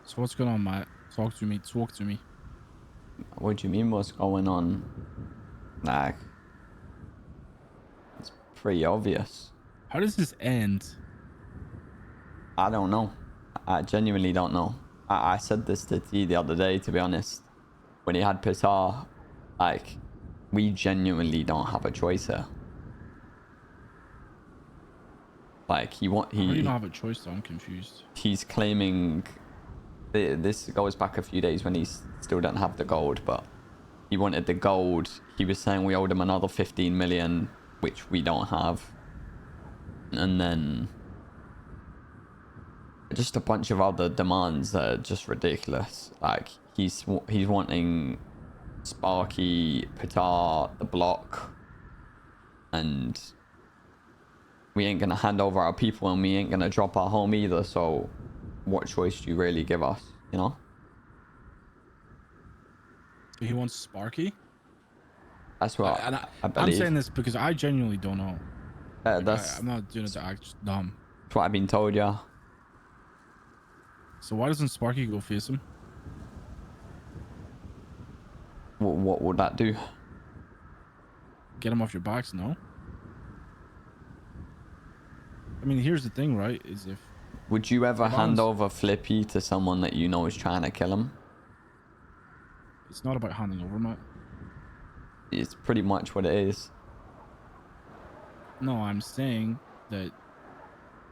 So what's going on, Matt? Talk to me. Talk to me. What do you mean what's going on? Like, it's pretty obvious. How does this end? I don't know. I genuinely don't know. I said this to T the other day, to be honest. When he had Pissar, like, we genuinely don't have a choice here. Like, How do you not have a choice though? I'm confused. he's claiming this goes back a few days when he still don't have the gold, but he wanted the gold. He was saying we owed him another 15 million, which we don't have. And then just a bunch of other demands that are just ridiculous. Like he's wanting Sparky, Pitar, the block, and we ain't gonna hand over our people, and we ain't gonna drop our home either. So, what choice do you really give us? You know? He wants Sparky. That's what I I'm believe. saying this because I genuinely don't know. Like, That's I'm not doing it to act dumb. what I've been told. Yeah. So why doesn't Sparky go face him? What would that do? Get him off your backs, no? I mean, here's the thing, right? Is if Would you ever hand Alan's, over Flippy to someone that you know is trying to kill him? it's not about handing over, Matt. It's pretty much what it is. No, I'm saying that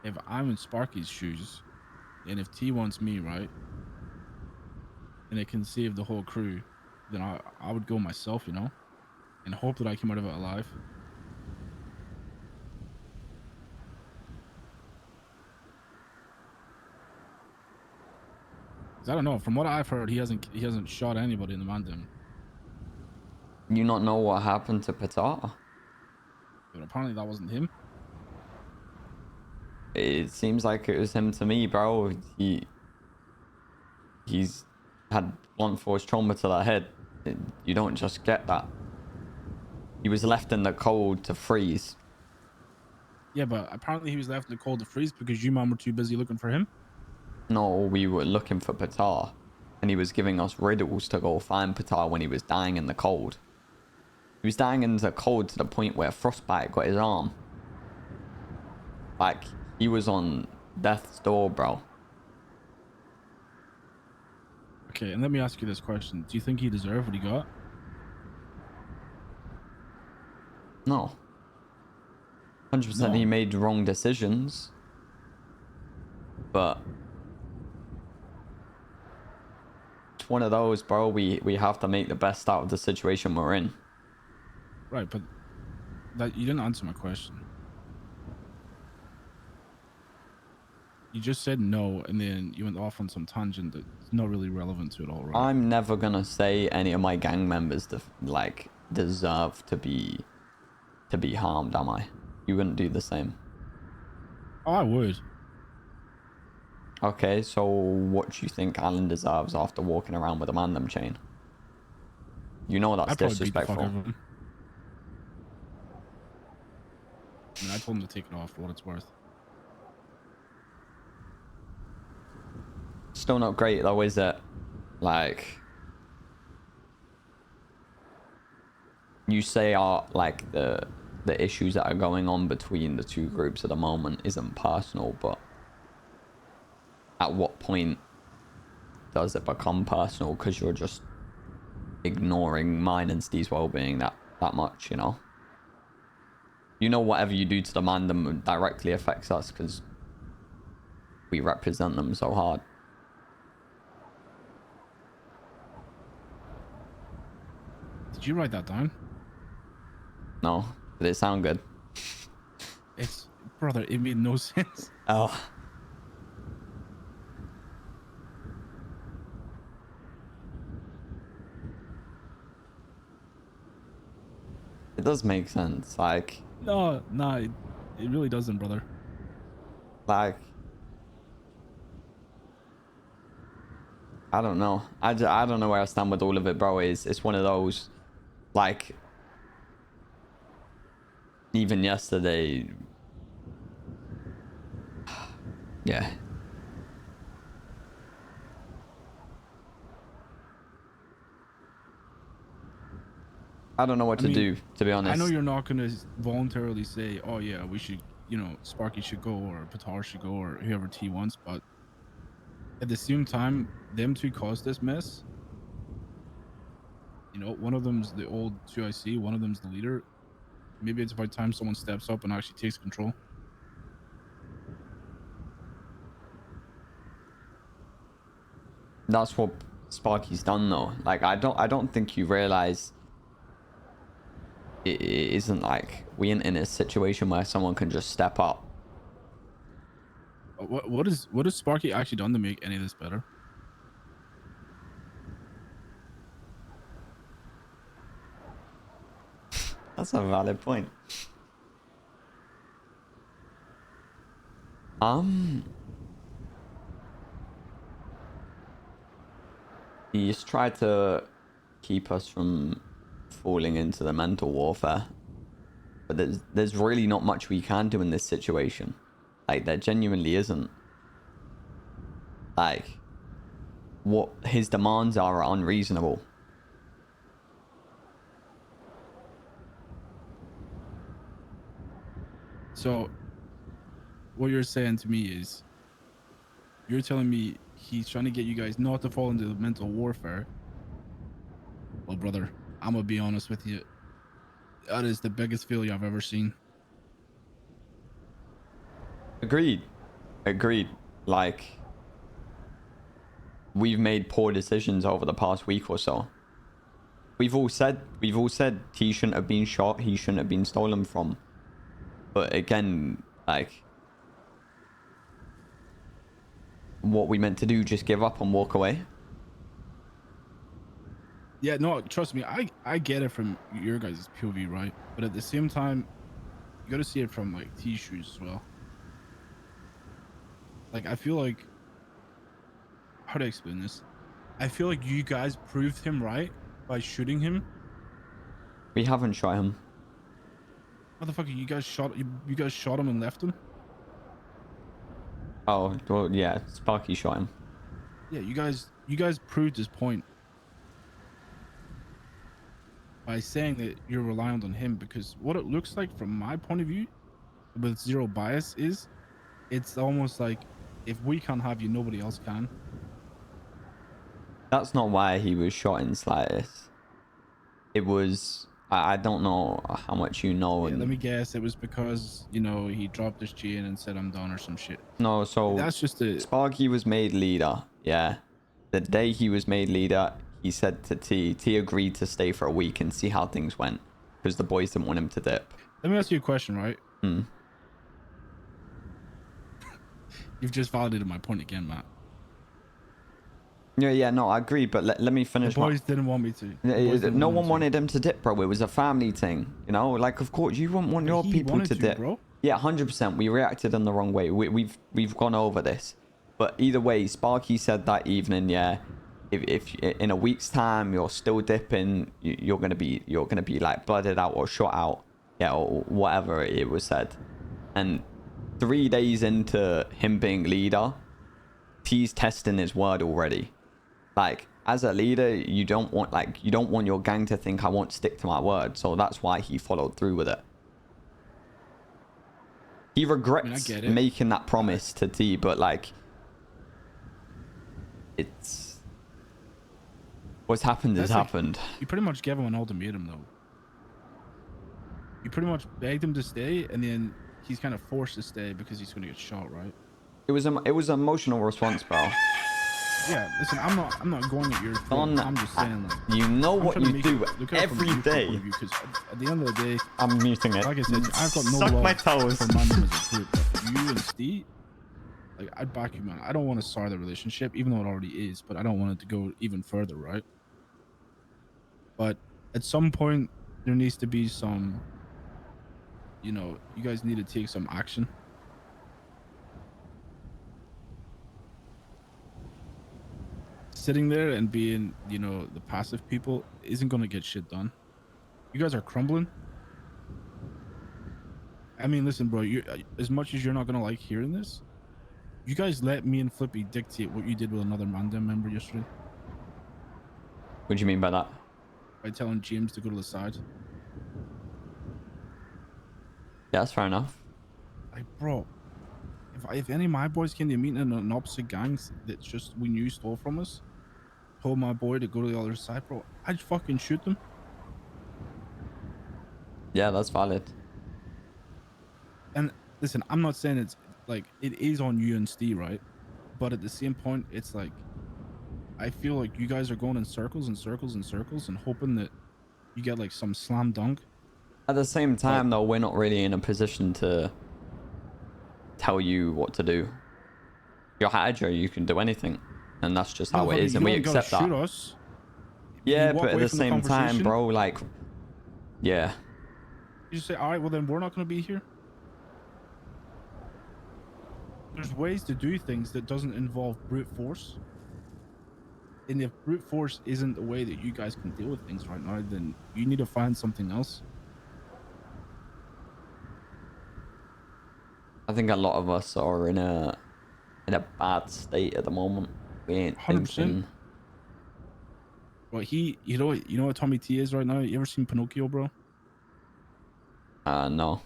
if I'm in Sparky's shoes, and if T wants me, right, and it can save the whole crew, then I would go myself, you know, and hope that I come out of it alive. 'Cause I don't know. From what I've heard, he hasn't shot anybody in the Mandem. You not know what happened to Pitar? But apparently that wasn't him. It seems like it was him to me, bro. He's had blunt force trauma to the head. You don't just get that. He was left in the cold to freeze. Yeah, but apparently he was left in the cold to freeze because you man were too busy looking for him. No, we were looking for Pitar, and he was giving us riddles to go find Pitar when he was dying in the cold. He was dying in the cold to the point where frostbite got his arm. Like, he was on death's door, bro. Okay, and let me ask you this question: do you think he deserved what he got? No. 100% he No. made wrong decisions. But it's one of those, bro. We have to make the best out of the situation we're in. Right, but that you didn't answer my question. You just said no, and then you went off on some tangent that's not really relevant to it all, right? I'm never gonna say any of my gang members deserve to be harmed, am I? You wouldn't do the same. Oh, I would. Okay, so what do you think Alan deserves after walking around with a Mandem chain? You know that's I'd probably beat the fuck out disrespectful. of him. I mean, I told him to take it off for what it's worth. Still not great though, is it? Like, you say are like the issues that are going on between the two groups at the moment isn't personal, but at what point does it become personal because you're just ignoring mine and Steve's well-being that much, you know? You know, whatever you do to the Mandem directly affects us because we represent them so hard. Did you write that down? No, did it sound good? It's brother. It made no sense. Oh. It does make sense. Like, No, it really doesn't, brother. I don't know. I don't know where I stand with all of it, bro. It's one of those, like, even yesterday. Yeah. I don't know what I to mean, do, to be I know honest. you're not gonna voluntarily say, "Oh yeah, we should," Sparky should go or Patar should go or whoever T wants, but at the same time, them two caused this mess. One of them's the old 2IC, one of them's the leader. Maybe it's about time someone steps up and actually takes control. That's what Sparky's done though. Like I don't think you realize it isn't like we ain't in a situation where someone can just step up. What has Sparky actually done to make any of this better? That's a valid point. He just tried to keep us from falling into the mental warfare. But there's really not much we can do in this situation. Like, there genuinely isn't. Like, what his demands are unreasonable. So, what you're saying to me is, you're telling me he's trying to get you guys not to fall into the mental warfare. Well, brother, I'm gonna be honest with you. That is the biggest failure I've ever seen. Agreed. Agreed. Like, we've made poor decisions over the past week or so. We've all said he shouldn't have been shot, he shouldn't have been stolen from. But again, like, what we meant to do, just give up and walk away? Yeah, no, trust me, I get it from your guys' POV, right? But at the same time, you got to see it from like T shoes as well. Like, I feel like, how do I explain this? I feel like you guys proved him right by shooting him. We haven't shot him. Motherfucker, you guys shot him and left him. Oh, well, yeah, Sparky shot him. Yeah, you guys proved his point by saying that you're reliant on him, because what it looks like from my point of view with zero bias is it's almost like, if we can't have you, nobody else can. That's not why he was shot in slightest. It was, I don't know how much you know. Yeah, And let me guess, it was because he dropped his chain and said I'm done or some shit. no, so That's just a Sparky was made leader. Yeah, the day he was made leader, he said to T agreed to stay for a week and see how things went, because the boys didn't want him to dip. Let me ask you a question, right? You've just validated my point again, Matt. Yeah, no, I agree, but let me finish. The boys didn't want me to. No one wanted him to dip, bro. It was a family thing, like, of course you wouldn't want your people to dip, bro. Yeah, 100%. We reacted in the wrong way. We've gone over this, but either way, Sparky said that evening, yeah, if in a week's time you're still dipping, you're gonna be like blooded out or shot out, yeah, or whatever it was said. And 3 days into him being leader, T's testing his word already. Like, as a leader, you don't want your gang to think I won't stick to my word. So that's why he followed through with it. He regrets making that promise to T, but like, it's what's happened has happened. You pretty much gave him an ultimatum, though. You pretty much begged him to stay, and then he's kind of forced to stay because he's going to get shot, right? It was an emotional response, bro. Yeah, listen, I'm not going at your throat. I'm just saying, like, you know what you do every day. Because at the end of the day, I'm muting it. Like I said, I've got no Suck love my toes. for Mandem as a group. But you and Steve, like, I'd back you, man. I don't want to sour the relationship, even though it already is, but I don't want it to go even further, right? But at some point, there needs to be some, you guys need to take some action. Sitting there and being, the passive people isn't going to get shit done. You guys are crumbling. I mean, listen, bro, as much as you're not going to like hearing this, you guys let me and Flippy dictate what you did with another Mandem member yesterday. What do you mean by that? by telling James to go to the side. Yeah, that's fair enough. Like, bro, if any of my boys came to a meeting in an opposite gangs that just we knew stole from us, told my boy to go to the other side, bro, I'd fucking shoot them. Yeah, that's valid. And listen, I'm not saying it's like it is on you and Steve, right? But at the same point, it's like I feel like you guys are going in circles and circles and circles and hoping that you get like some slam dunk. At the same But time, though, we're not really in a position to tell you what to do. You're Hydra, you can do anything. And that's just how no, it is, you and we don't gotta accept that. shoot us. You Yeah, walk but at away the from the same time, conversation. bro, like, yeah. You just say, all right, well then we're not gonna be here. There's ways to do things that doesn't involve brute force. And if brute force isn't the way that you guys can deal with things right now, then you need to find something else. I think a lot of us are in a bad state at the moment. We ain't 100%. thinking. Well, you know what Tommy T is right now? You ever seen Pinocchio, bro? No.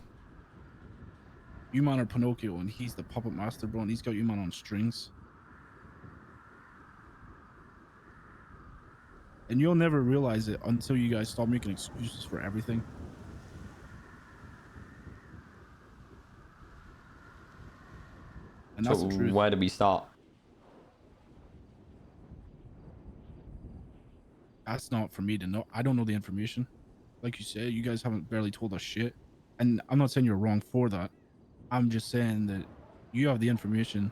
You man are Pinocchio, and he's the puppet master, bro, and he's got you man on strings. And you'll never realize it until you guys stop making excuses for everything. And that's So the truth. where do we start? That's not for me to know. I don't know the information. Like you said, you guys haven't barely told us shit. And I'm not saying you're wrong for that. I'm just saying that you have the information.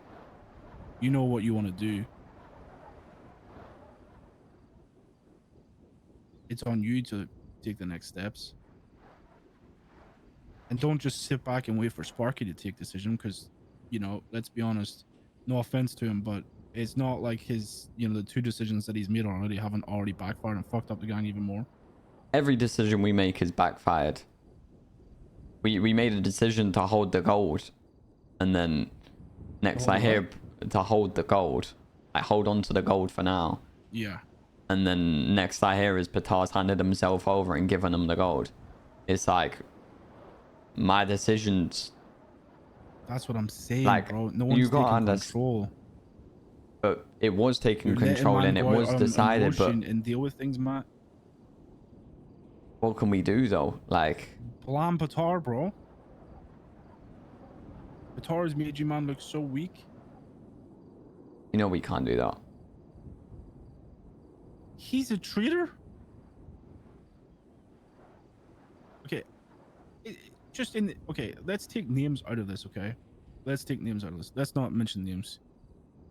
You know what you want to do. It's on you to take the next steps. And don't just sit back and wait for Sparky to take decision because, you know, let's be honest, no offense to him, but it's not like his, you know, the 2 decisions that he's made already haven't already backfired and fucked up the gang even more. Every decision we make is backfired. We made a decision to hold the gold, and then next I hear to hold the gold. I hold on to the gold for now. Yeah. And then next I hear is Patar's handed himself over and given him the gold. It's like my decisions. That's what I'm saying, Like, bro. No one's taking control. But it was taking You're control and it was decided. But and deal with things, Matt. What can we do though? Like, blame Patar, bro. Patar has made you man look so weak. You know we can't do that. He's a traitor? Okay. Okay, let's take names out of this, okay? Let's take names out of this. Let's not mention names.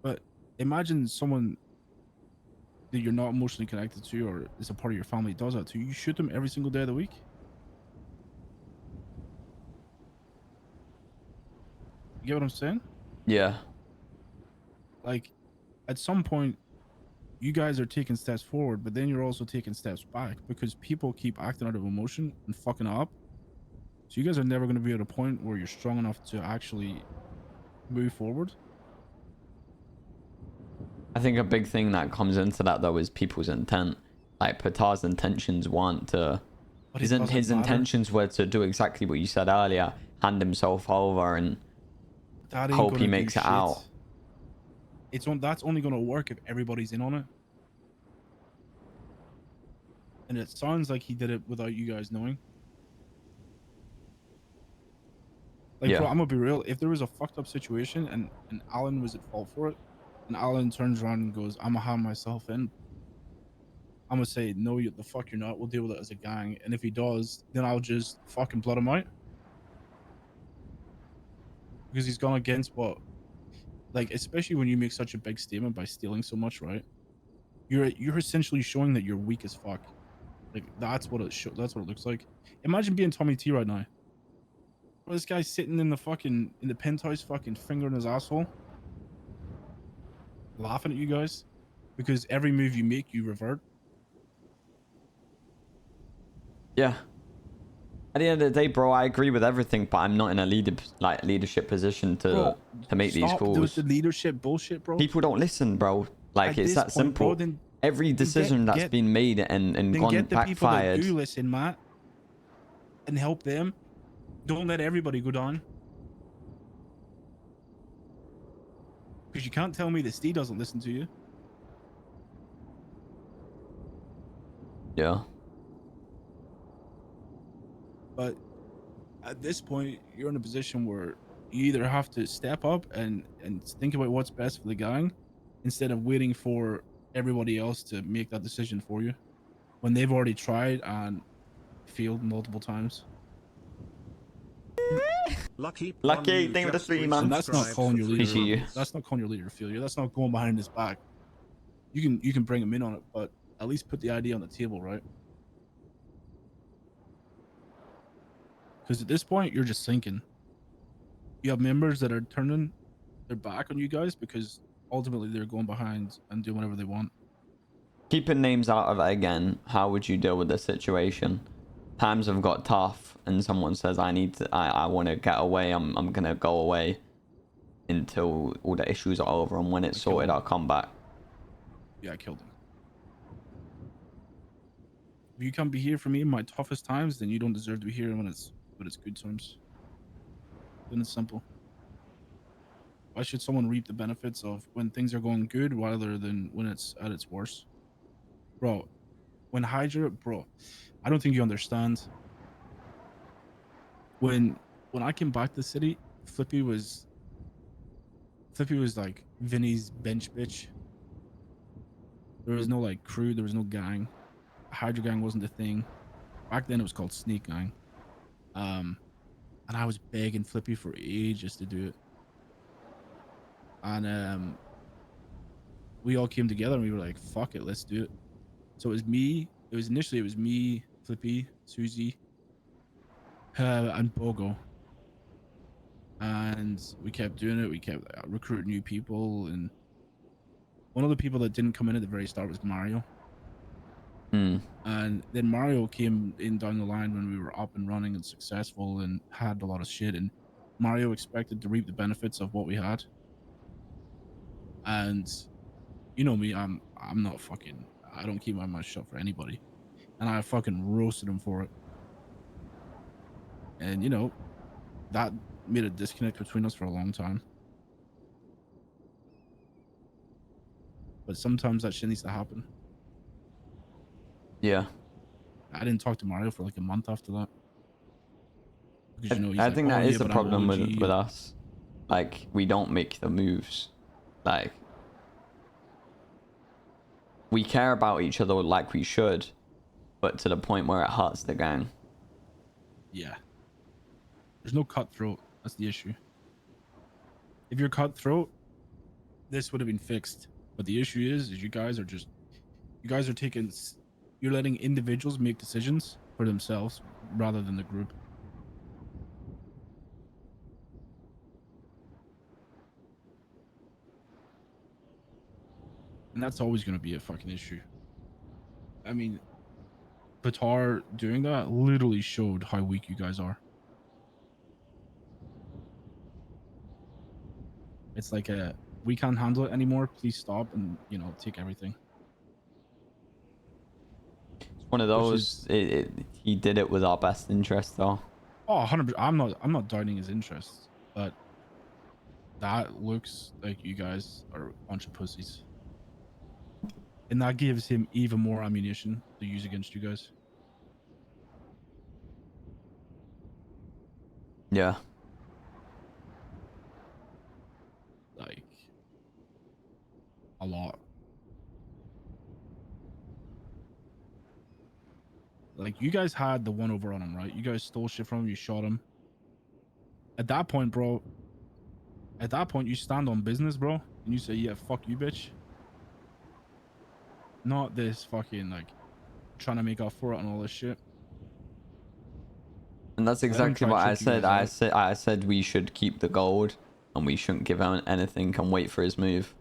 But imagine someone that you're not emotionally connected to or is a part of your family does that to you. You shoot them every single day of the week. You get what I'm saying? Yeah. Like, at some point, you guys are taking steps forward, but then you're also taking steps back because people keep acting out of emotion and fucking up. So you guys are never going to be at a point where you're strong enough to actually move forward. I think a big thing that comes into that though is people's intent. Like Patar's intentions weren't to. His intentions were to do exactly what you said earlier: hand himself over and hope he makes it out. That's only going to work if everybody's in on it. And it sounds like he did it without you guys knowing. Like, yeah. bro, I'm gonna be real. If there was a fucked up situation and Alan was at fault for it, and Alan turns around and goes, "I'm gonna have myself in," I'm gonna say, "No, the fuck you're not. We'll deal with it as a gang." And if he does, then I'll just fucking blood him out because he's gone against what, like, especially when you make such a big statement by stealing so much, right? You're essentially showing that you're weak as fuck. Like, that's what it looks like. Imagine being Tommy T right now. Well, this guy's sitting in the penthouse, fucking fingering his asshole, laughing at you guys because every move you make, you revert. Yeah. At the end of the day, bro, I agree with everything, but I'm not in a leadership position to make these calls. Stop the leadership bullshit, bro. People don't listen, bro. Like, it's that simple. Bro, Every decision that's been made and then gone get the people that backfired. do listen, Matt, and help them. Don't let everybody go down. Because you can't tell me that Steve doesn't listen to you. Yeah. But at this point, you're in a position where you either have to step up and think about what's best for the gang instead of waiting for everybody else to make that decision for you when they've already tried and failed multiple times. Lucky, thank you for the 3 months. And that's not calling your leader. Appreciate you. That's not calling your leader a failure. That's not going behind his back. You can bring him in on it, but at least put the idea on the table, right? Because at this point, you're just sinking. You have members that are turning their back on you guys because ultimately they're going behind and doing whatever they want. Keeping names out of it again, how would you deal with this situation? Times have got tough and someone says, I want to get away, I'm going to go away until all the issues are over, and when it's sorted, I'll come back. Yeah, I killed him. If you can't be here for me in my toughest times, then you don't deserve to be here when it's good times. Then it's simple. Why should someone reap the benefits of when things are going good rather than when it's at its worst? Bro, when Hydra, bro, I don't think you understand. When I came back to the city, Flippy was like Vinny's bench bitch. There was no like crew, there was no gang. Hydra gang wasn't a thing. Back then it was called Sneak Gang. And I was begging Flippy for ages to do it. And we all came together and we were like, fuck it, let's do it. So it was me, Flippy, Susie, and Bogo. And we kept doing it. We kept recruiting new people. And one of the people that didn't come in at the very start was Mario. And then Mario came in down the line when we were up and running and successful and had a lot of shit. And Mario expected to reap the benefits of what we had. And you know me, I'm not fucking, I don't keep my mouth shut for anybody. And I fucking roasted him for it. And you know, that made a disconnect between us for a long time. But sometimes that shit needs to happen. Yeah. I didn't talk to Mario for like a month after that. Because, you know, he's I like, think oh, that yeah, is the but I'm problem OG. with us. Like, we don't make the moves. Like, we care about each other like we should, but to the point where it hurts the gang. Yeah. There's no cutthroat. That's the issue. If you're cutthroat, this would have been fixed. But the issue is you guys are taking, you're letting individuals make decisions for themselves rather than the group. And that's always going to be a fucking issue. I mean, Batar doing that literally showed how weak you guys are. It's like we can't handle it anymore. Please stop and, you know, take everything. It's one of those. He did it with our best interest, though. Oh, 100%. I'm not doubting his interests, but that looks like you guys are a bunch of pussies. And that gives him even more ammunition to use against you guys. Yeah. Like, a lot. Like, you guys had the one over on him, right? You guys stole shit from him, you shot him. At that point, bro, you stand on business, bro, and you say, yeah, fuck you, bitch. Not this fucking, like, trying to make up for it and all this shit. And that's exactly what I said. I said we should keep the gold and we shouldn't give out anything and wait for his move.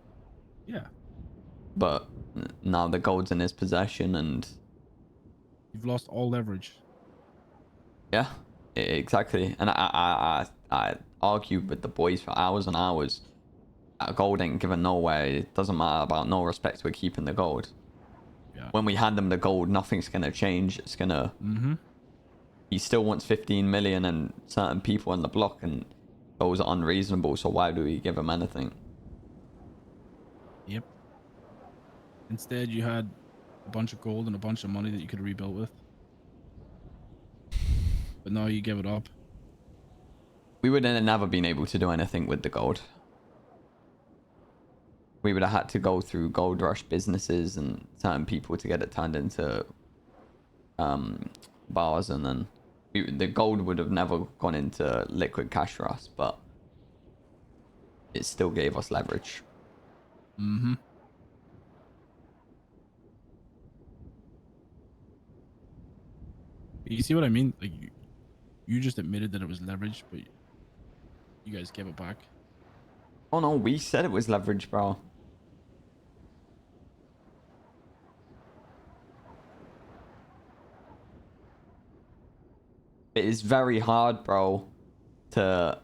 Yeah. But now the gold's in his possession and you've lost all leverage. Yeah, exactly. And I argued with the boys for hours and hours. Gold ain't given nowhere. It doesn't matter about no respect. We're keeping the gold. Yeah. when we hand him the gold, nothing's gonna change. It's gonna. He still wants 15 million, and certain people on the block, and those are unreasonable. So why do we give him anything? Yep. Instead, you had a bunch of gold and a bunch of money that you could rebuild with. But now you give it up. We would have never been able to do anything with the gold. We would have had to go through gold rush businesses and certain people to get it turned into bars, and then the gold would have never gone into liquid cash for us, but it still gave us leverage. You see what I mean? Like you just admitted that it was leverage, but you guys gave it back. Oh no, we said it was leverage, bro. It is very hard, bro, to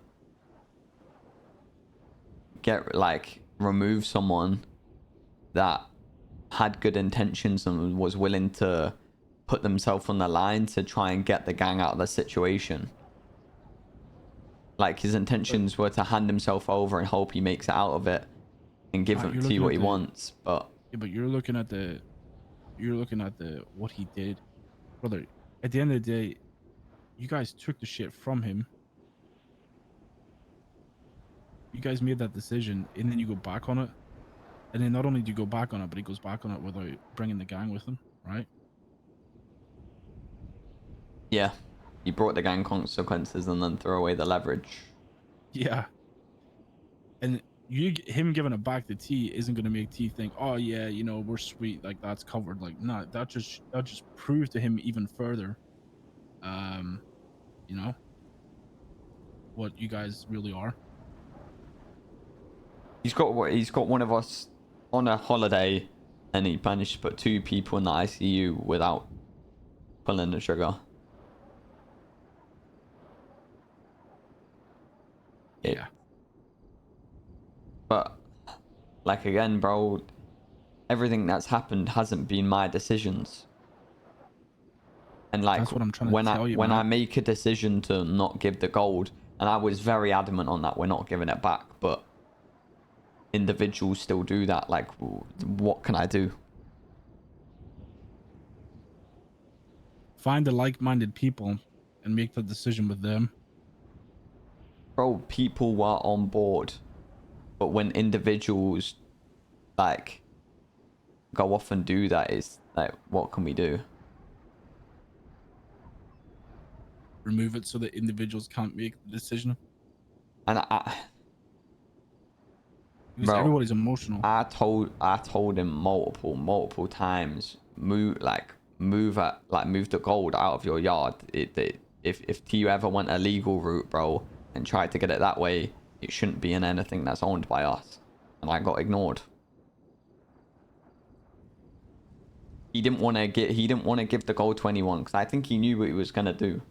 get, like, remove someone that had good intentions and was willing to put themselves on the line to try and get the gang out of the situation. Like, his intentions were to hand himself over and hope he makes it out of it and give him to you what he wants. But yeah, but you're looking at the what he did, brother. At the end of the day, you guys took the shit from him. You guys made that decision, and then you go back on it. And then not only do you go back on it, but he goes back on it without bringing the gang with him, right? yeah, he brought the gang consequences and then threw away the leverage. Yeah. And him giving it back to T isn't going to make T think, oh yeah, you know, we're sweet, like that's covered. Like, nah, that just proved to him even further, you know, what you guys really are. He's got one of us on a holiday, and he managed to put 2 people in the ICU without pulling the trigger. Yeah. But, like, again, bro, everything that's happened hasn't been my decisions. And, like, that's what I'm trying to tell you, when man. I make a decision to not give the gold, and I was very adamant on that, we're not giving it back, but individuals still do that. Like, what can I do? Find the like-minded people and make the decision with them. Bro, people were on board, but when individuals, like, go off and do that, it's like, what can we do? Remove it so that individuals can't make the decision. And because everybody's emotional. I told him multiple times, move the gold out of your yard. If you ever went a legal route, bro, and tried to get it that way, it shouldn't be in anything that's owned by us. And I got ignored. He didn't want to give the gold to anyone because I think he knew what he was gonna do.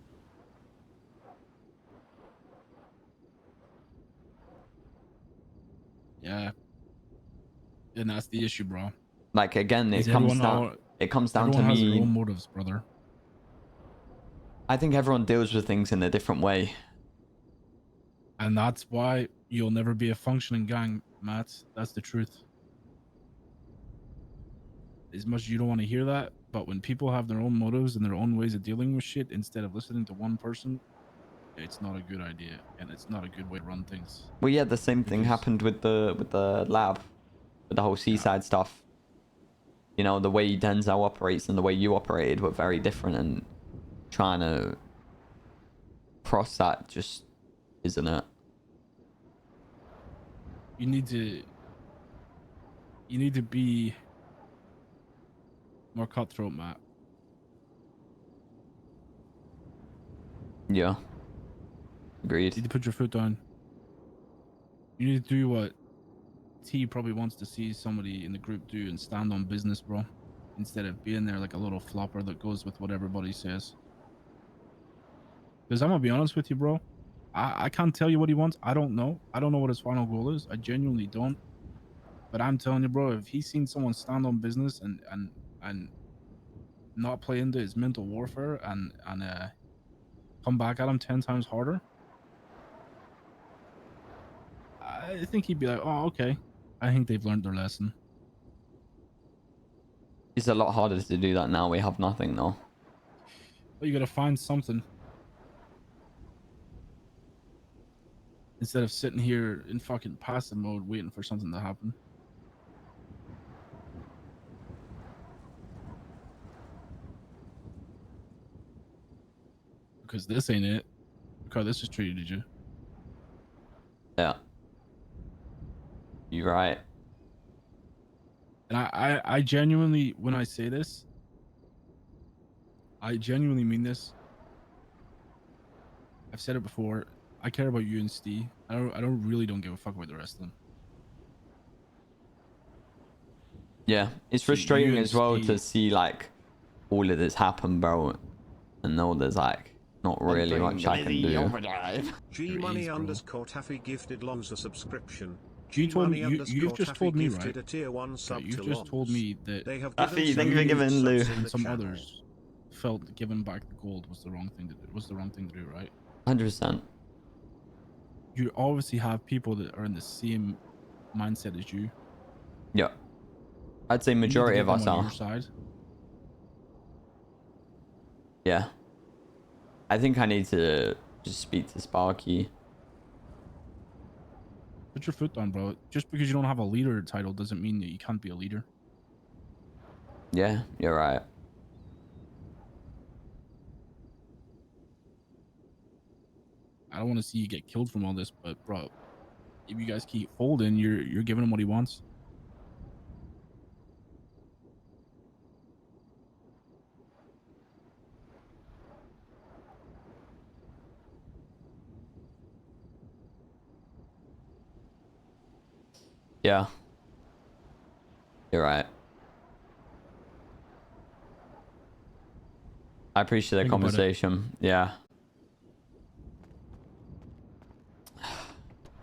Yeah. And that's the issue, bro. Like, again, it comes down to has me. Their own motives, brother. I think everyone deals with things in a different way. And that's why you'll never be a functioning gang, Matt. That's the truth. As much as you don't want to hear that, but when people have their own motives and their own ways of dealing with shit, instead of listening to one person, it's not a good idea, and it's not a good way to run things. Well, yeah, the same thing happened with the lab, with the whole seaside stuff. You know, the way Denzel operates and the way you operated were very different, and trying to cross that just isn't it. You need to be more cutthroat, Matt. Yeah. Agreed. You need to put your foot down. You need to do what T probably wants to see somebody in the group do and stand on business, bro. Instead of being there like a little flopper that goes with what everybody says. Because I'm gonna be honest with you, bro. I can't tell you what he wants. I don't know. I don't know what his final goal is. I genuinely don't. But I'm telling you, bro, if he's seen someone stand on business and and not play into his mental warfare and come back at him 10 times harder, I think he'd be like, oh, okay. I think they've learned their lesson. It's a lot harder to do that now. We have nothing though. But you gotta find something instead of sitting here in fucking passive mode waiting for something to happen. Because this ain't it. Because this is treated you. Yeah. You're right. And I genuinely, when I say this, I genuinely mean this. I've said it before. I care about you and Steve. I really don't give a fuck about the rest of them. Yeah, it's So you frustrating and as well to Steve, see like all of this happen, bro, and know there's like not really much I can do. G-Money is, underscore Taffy gifted Longs a subscription. you told me G-Money you've underscore just Taffy told me, right? gifted a tier 1 Right, sub you've to just told Longs. me that They have Taffy, given thank you for some giving Lou. subs in and the some channel. others felt giving back the gold was the wrong thing to do. Was the wrong thing to do, right? 100%. You obviously have people that are in the same mindset as you. Yeah, I'd say You need to majority get of them us on are. your side. Yeah, I think I need to just speak to Sparky. Put your foot down, bro. Just because you don't have a leader title doesn't mean that you can't be a leader. Yeah, you're right. I don't want to see you get killed from all this, but bro, if you guys keep folding, you're giving him what he wants. Yeah, you're right. I appreciate the Think about it. conversation. Yeah.